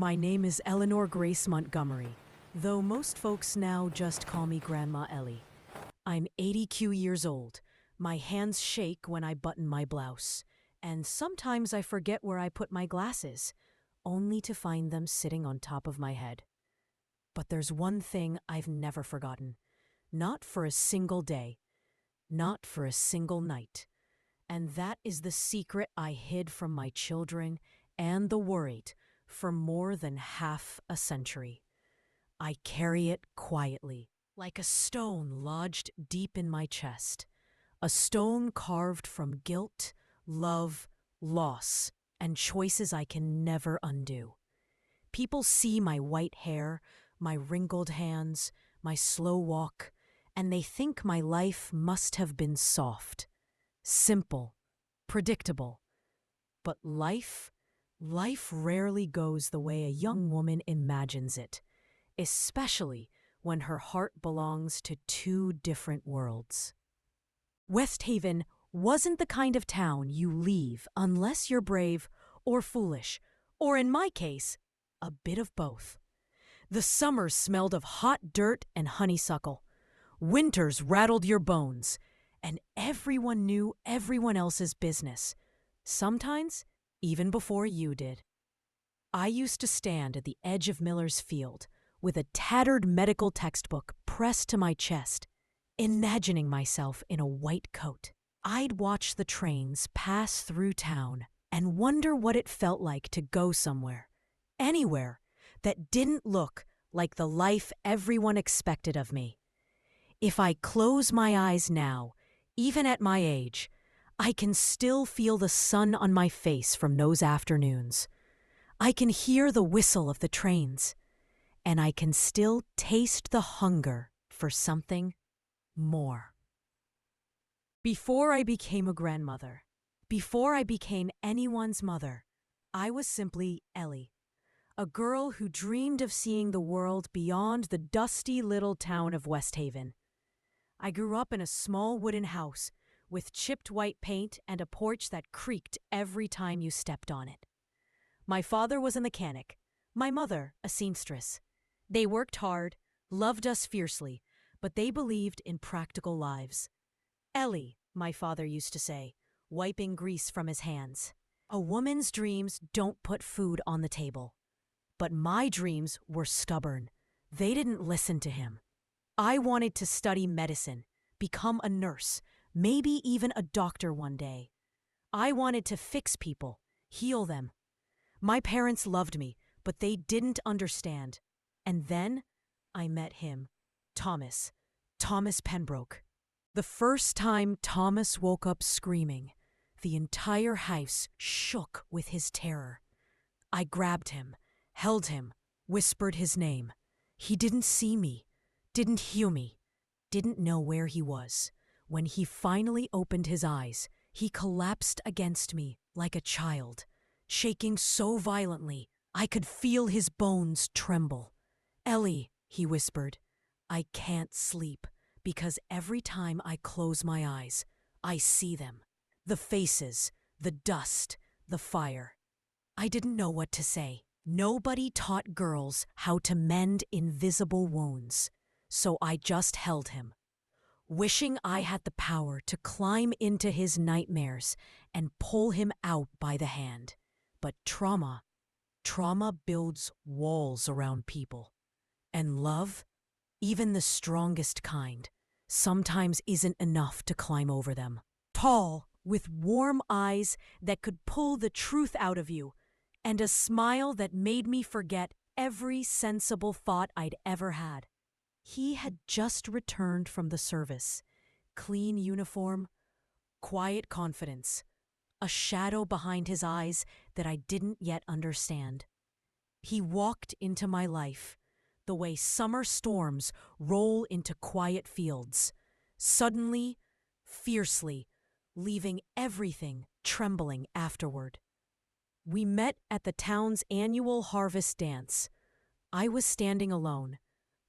My name is Eleanor Grace Montgomery, though most folks now just call me Grandma Ellie. I'm 82 years old. My hands shake when I button my blouse, and sometimes I forget where I put my glasses, only to find them sitting on top of my head. But there's one thing I've never forgotten. Not for a single day. Not for a single night. And that is the secret I hid from my children and the worried for more than half a century. I carry it quietly, like a stone lodged deep in my chest. A stone carved from guilt, love, loss, and choices I can never undo. People see my white hair, my wrinkled hands, my slow walk, and they think my life must have been soft, simple, predictable. But life rarely goes the way a young woman imagines it, especially when her heart belongs to two different worlds. West Haven wasn't the kind of town you leave unless you're brave or foolish, or in my case, a bit of both. The summers smelled of hot dirt and honeysuckle. Winters rattled your bones, and everyone knew everyone else's business, sometimes even before you did. I used to stand at the edge of Miller's Field with a tattered medical textbook pressed to my chest, imagining myself in a white coat. I'd watch the trains pass through town and wonder what it felt like to go somewhere, anywhere, that didn't look like the life everyone expected of me. If I close my eyes now, even at my age, I can still feel the sun on my face from those afternoons. I can hear the whistle of the trains, and I can still taste the hunger for something more. Before I became a grandmother, before I became anyone's mother, I was simply Ellie, a girl who dreamed of seeing the world beyond the dusty little town of West Haven. I grew up in a small wooden house with chipped white paint and a porch that creaked every time you stepped on it. My father was a mechanic, my mother a seamstress. They worked hard, loved us fiercely, but they believed in practical lives. Ellie, my father used to say, wiping grease from his hands. A woman's dreams don't put food on the table. But my dreams were stubborn. They didn't listen to him. I wanted to study medicine, become a nurse, maybe even a doctor one day. I wanted to fix people, heal them. My parents loved me, but they didn't understand. And then I met him, Thomas Pembroke. The first time Thomas woke up screaming, the entire house shook with his terror. I grabbed him, held him, whispered his name. He didn't see me, didn't hear me, didn't know where he was. When he finally opened his eyes, he collapsed against me like a child, shaking so violently I could feel his bones tremble. "Ellie," he whispered, "I can't sleep because every time I close my eyes, I see them. The faces, the dust, the fire." I didn't know what to say. Nobody taught girls how to mend invisible wounds, so I just held him, wishing I had the power to climb into his nightmares and pull him out by the hand. But trauma builds walls around people. And love, even the strongest kind, sometimes isn't enough to climb over them. Tall, with warm eyes that could pull the truth out of you, and a smile that made me forget every sensible thought I'd ever had. He had just returned from the service. Clean uniform, quiet confidence, a shadow behind his eyes that I didn't yet understand. He walked into my life the way summer storms roll into quiet fields, suddenly, fiercely, leaving everything trembling afterward. We met at the town's annual harvest dance. I was standing alone,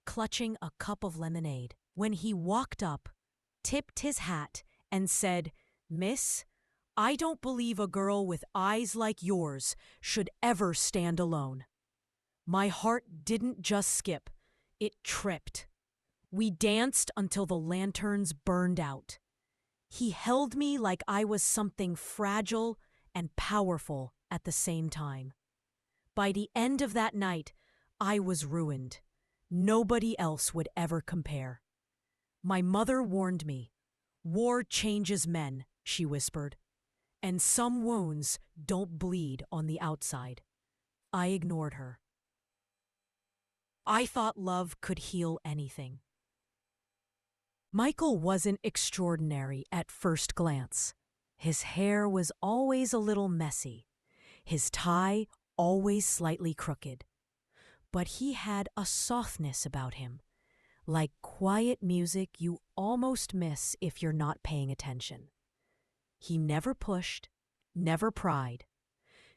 clutching a cup of lemonade, when he walked up, tipped his hat, and said, "Miss, I don't believe a girl with eyes like yours should ever stand alone." My heart didn't just skip, it tripped. We danced until the lanterns burned out. He held me like I was something fragile and powerful at the same time. By the end of that night, I was ruined. Nobody else would ever compare. My mother warned me. War changes men, she whispered. And some wounds don't bleed on the outside. I ignored her. I thought love could heal anything. Michael wasn't extraordinary at first glance. His hair was always a little messy, his tie always slightly crooked. But he had a softness about him, like quiet music you almost miss if you're not paying attention. He never pushed, never pried,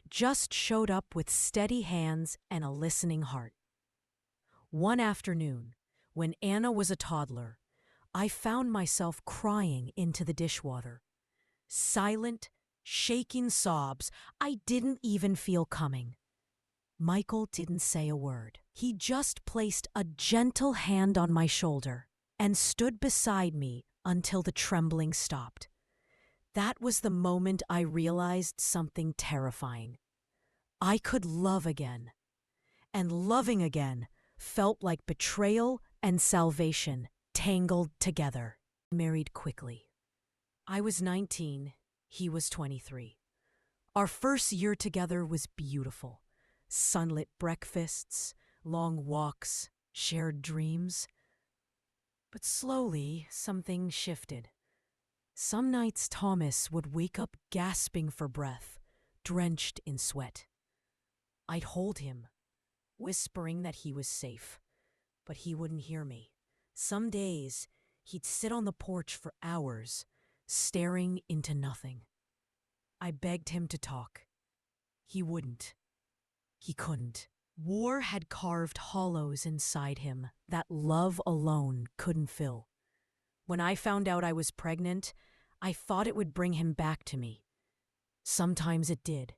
just showed up with steady hands and a listening heart. One afternoon, when Anna was a toddler, I found myself crying into the dishwater. Silent, shaking sobs I didn't even feel coming. Michael didn't say a word. He just placed a gentle hand on my shoulder and stood beside me until the trembling stopped. That was the moment I realized something terrifying. I could love again. And loving again felt like betrayal and salvation tangled together. Married quickly. I was 19, he was 23. Our first year together was beautiful. Sunlit breakfasts, long walks, shared dreams. But slowly, something shifted. Some nights Thomas would wake up gasping for breath, drenched in sweat. I'd hold him, whispering that he was safe, but he wouldn't hear me. Some days, he'd sit on the porch for hours, staring into nothing. I begged him to talk. He wouldn't. He couldn't. War had carved hollows inside him that love alone couldn't fill. When I found out I was pregnant, I thought it would bring him back to me. Sometimes it did.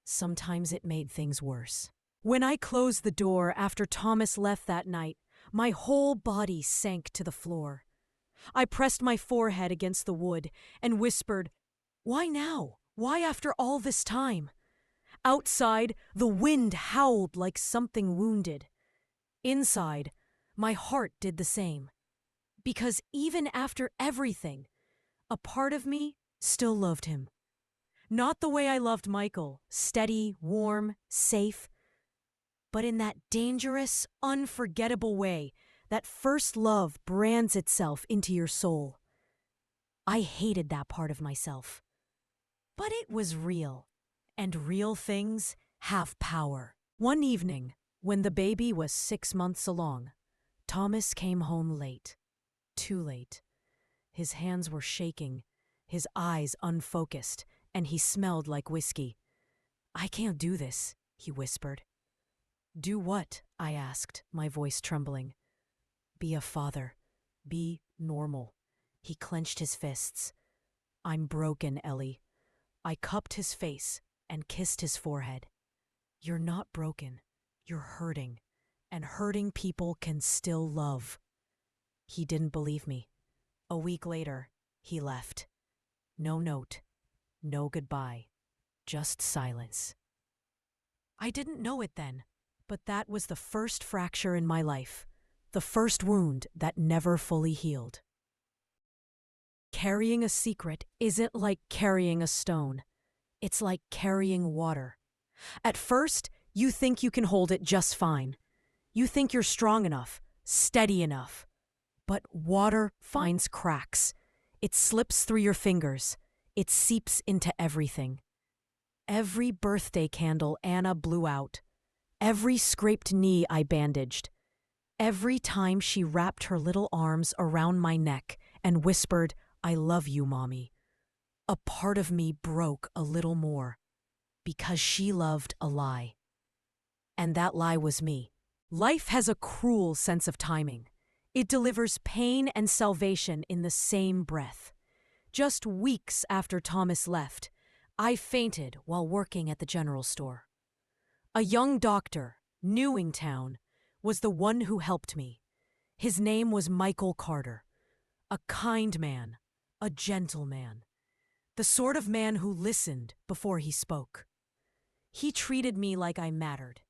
Sometimes it made things worse. When I closed the door after Thomas left that night, my whole body sank to the floor. I pressed my forehead against the wood and whispered, "Why now? Why after all this time?" Outside, the wind howled like something wounded. Inside, my heart did the same. Because even after everything, a part of me still loved him. Not the way I loved Michael, steady, warm, safe, but in that dangerous, unforgettable way that first love brands itself into your soul. I hated that part of myself. But it was real, and real things have power. One evening, when the baby was 6 months along, Thomas came home late. Too late. His hands were shaking, his eyes unfocused, and he smelled like whiskey. "I can't do this," he whispered. "Do what?" I asked, my voice trembling. "Be a father. Be normal." He clenched his fists. "I'm broken, Ellie." I cupped his face and kissed his forehead. "You're not broken. You're hurting. And hurting people can still love." He didn't believe me. A week later, he left. No note. No goodbye. Just silence. I didn't know it then, but that was the first fracture in my life. The first wound that never fully healed. Carrying a secret isn't like carrying a stone. It's like carrying water. At first, you think you can hold it just fine. You think you're strong enough, steady enough. But water finds cracks. It slips through your fingers. It seeps into everything. Every birthday candle Anna blew out. Every scraped knee I bandaged. Every time she wrapped her little arms around my neck and whispered, "I love you, Mommy." A part of me broke a little more, because she loved a lie. And that lie was me. Life has a cruel sense of timing. It delivers pain and salvation in the same breath. Just weeks after Thomas left, I fainted while working at the general store. A young doctor, Newingtown was the one who helped me. His name was Michael Carter. A kind man, a gentleman, the sort of man who listened before he spoke. He treated me like I mattered.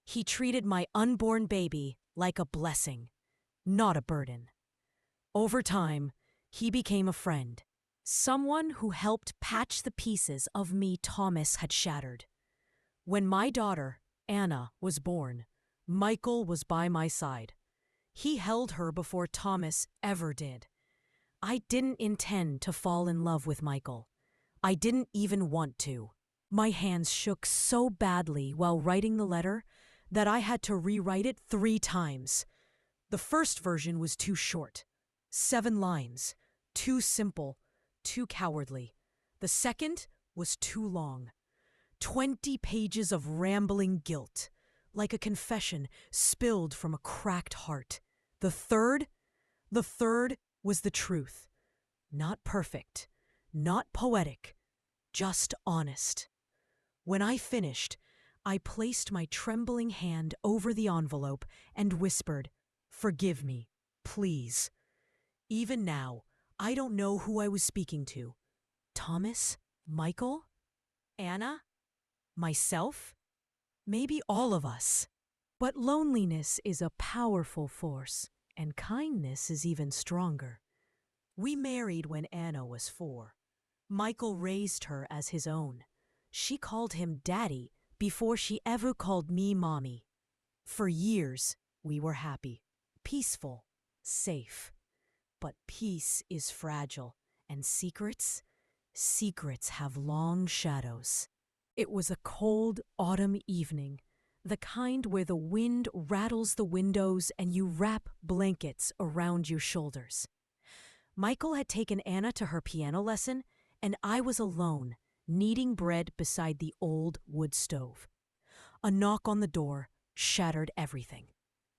He treated my unborn baby like a blessing, not a burden. Over time, he became a friend, someone who helped patch the pieces of me Thomas had shattered. When my daughter, Anna, was born, Michael was by my side. He held her before Thomas ever did. I didn't intend to fall in love with Michael. I didn't even want to. My hands shook so badly while writing the letter that I had to rewrite it 3 times. The first version was too short. 7 lines. Too simple. Too cowardly. The second was too long. 20 pages of rambling guilt, like a confession spilled from a cracked heart. The third was the truth. Not perfect, not poetic, just honest. When I finished, I placed my trembling hand over the envelope and whispered, "Forgive me, please." Even now, I don't know who I was speaking to. Thomas? Michael? Anna? Myself? Maybe all of us. But loneliness is a powerful force, and kindness is even stronger. We married when Anna was 4. Michael raised her as his own. She called him Daddy before she ever called me Mommy. For years, we were happy, peaceful, safe. But peace is fragile, and secrets have long shadows. It was a cold autumn evening, the kind where the wind rattles the windows and you wrap blankets around your shoulders. Michael had taken Anna to her piano lesson, and I was alone, kneading bread beside the old wood stove. A knock on the door shattered everything.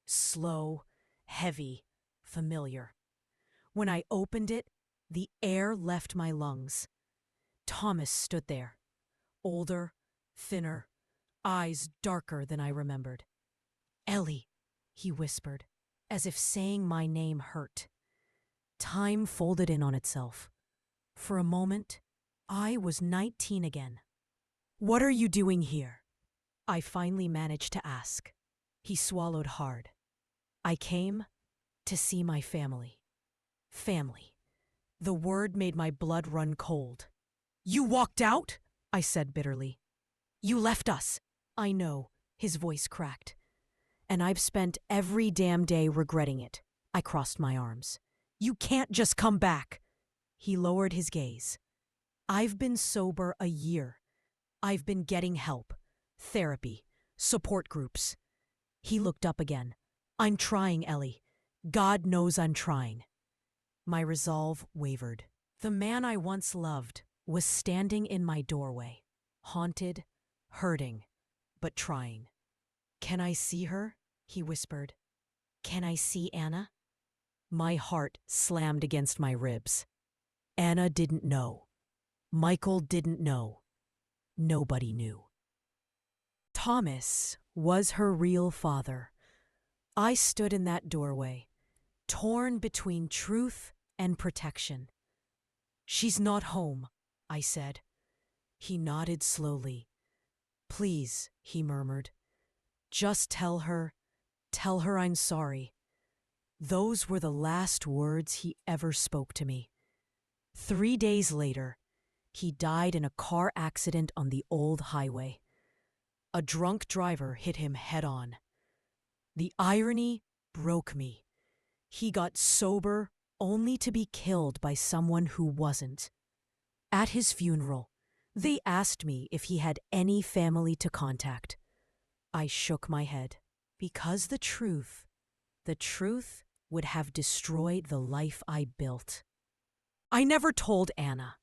Slow, heavy, familiar. When I opened it, the air left my lungs. Thomas stood there, older, thinner, eyes darker than I remembered. "Ellie," he whispered, as if saying my name hurt. Time folded in on itself. For a moment, I was 19 again. "What are you doing here?" I finally managed to ask. He swallowed hard. "I came to see my family." Family. The word made my blood run cold. "You walked out?" I said bitterly. "You left us." "I know," his voice cracked. "And I've spent every damn day regretting it." I crossed my arms. "You can't just come back." He lowered his gaze. "I've been sober a year. I've been getting help, therapy, support groups." He looked up again. "I'm trying, Ellie. God knows I'm trying." My resolve wavered. The man I once loved was standing in my doorway, haunted, hurting, but trying. "Can I see her?" he whispered. "Can I see Anna?" My heart slammed against my ribs. Anna didn't know. Michael didn't know. Nobody knew. Thomas was her real father. I stood in that doorway, torn between truth and protection. "She's not home," I said. He nodded slowly. "Please," he murmured. "Just tell her I'm sorry." Those were the last words he ever spoke to me. 3 days later, he died in a car accident on the old highway. A drunk driver hit him head-on. The irony broke me. He got sober only to be killed by someone who wasn't. At his funeral, they asked me if he had any family to contact. I shook my head. Because the truth would have destroyed the life I built. I never told Anna,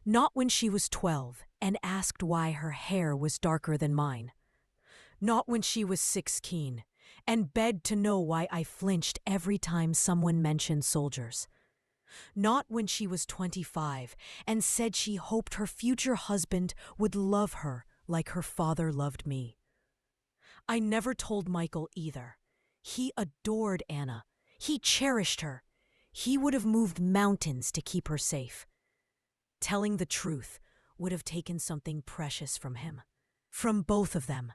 not when she was 12 and asked why her hair was darker than mine. Not when she was 16 and begged to know why I flinched every time someone mentioned soldiers. Not when she was 25 and said she hoped her future husband would love her like her father loved me. I never told Michael either. He adored Anna. He cherished her. He would have moved mountains to keep her safe. Telling the truth would have taken something precious from him, from both of them.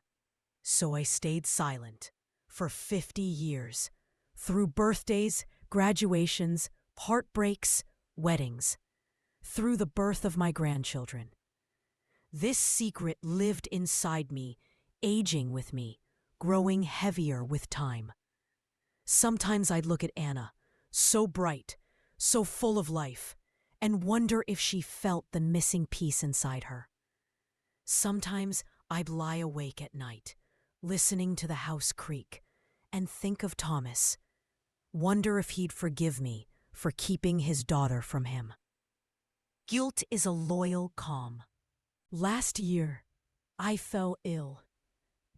So I stayed silent for 50 years, through birthdays, graduations, heartbreaks, weddings, through the birth of my grandchildren. This secret lived inside me, aging with me, growing heavier with time. Sometimes I'd look at Anna, so bright, so full of life, and wonder if she felt the missing piece inside her. Sometimes I'd lie awake at night, listening to the house creak, and think of Thomas, wonder if he'd forgive me for keeping his daughter from him. Guilt is a loyal calm. Last year, I fell ill.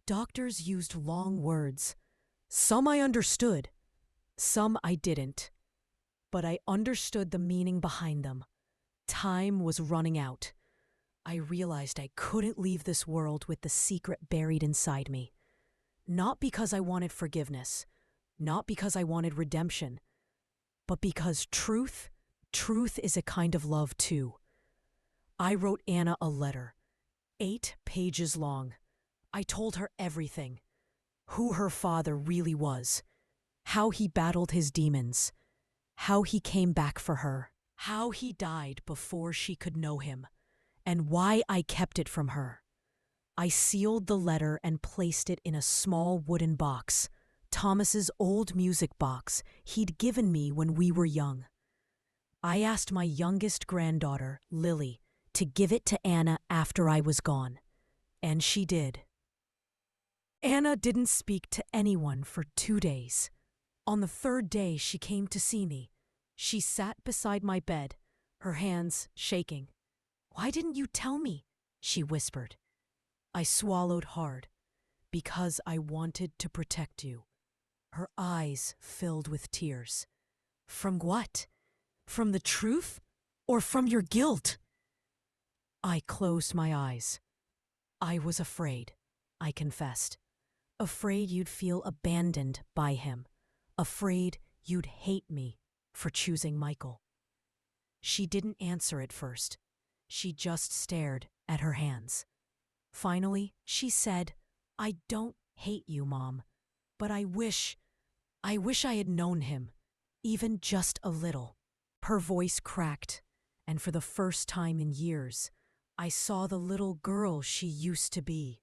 Doctors used long words. Some I understood, some I didn't. But I understood the meaning behind them. Time was running out. I realized I couldn't leave this world with the secret buried inside me. Not because I wanted forgiveness, not because I wanted redemption, but because truth is a kind of love too. I wrote Anna a letter, 8 pages long. I told her everything. Who her father really was, how he battled his demons, how he came back for her, how he died before she could know him, and why I kept it from her. I sealed the letter and placed it in a small wooden box, Thomas's old music box he'd given me when we were young. I asked my youngest granddaughter, Lily, to give it to Anna after I was gone, and she did. Anna didn't speak to anyone for 2 days. On the 3rd day, she came to see me. She sat beside my bed, her hands shaking. "Why didn't you tell me?" she whispered. I swallowed hard, because I wanted to protect you. Her eyes filled with tears. From what? From the truth? Or from your guilt? I closed my eyes. I was afraid, I confessed. Afraid you'd feel abandoned by him. Afraid you'd hate me for choosing Michael. She didn't answer at first. She just stared at her hands. Finally, she said, "I don't hate you, Mom, but I wish I had known him, even just a little." Her voice cracked, and for the first time in years, I saw the little girl she used to be.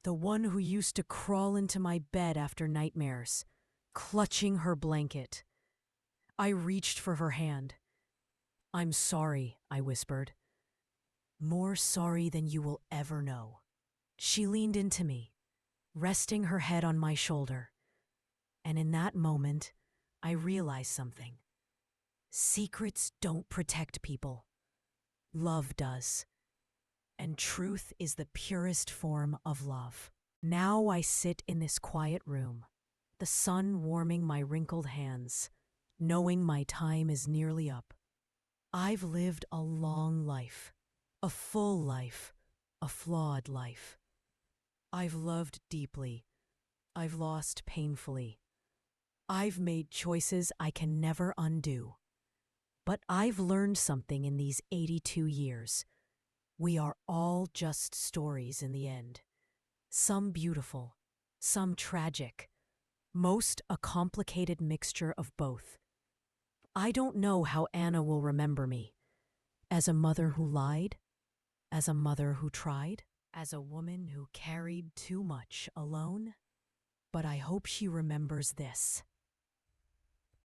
The one who used to crawl into my bed after nightmares, clutching her blanket. I reached for her hand. "I'm sorry," I whispered. "More sorry than you will ever know." She leaned into me, resting her head on my shoulder. And in that moment, I realized something. Secrets don't protect people. Love does. And truth is the purest form of love. Now I sit in this quiet room, the sun warming my wrinkled hands, knowing my time is nearly up. I've lived a long life, a full life, a flawed life. I've loved deeply. I've lost painfully. I've made choices I can never undo. But I've learned something in these 82 years. We are all just stories in the end. Some beautiful, some tragic, most a complicated mixture of both. I don't know how Anna will remember me. As a mother who lied? As a mother who tried? As a woman who carried too much alone? But I hope she remembers this.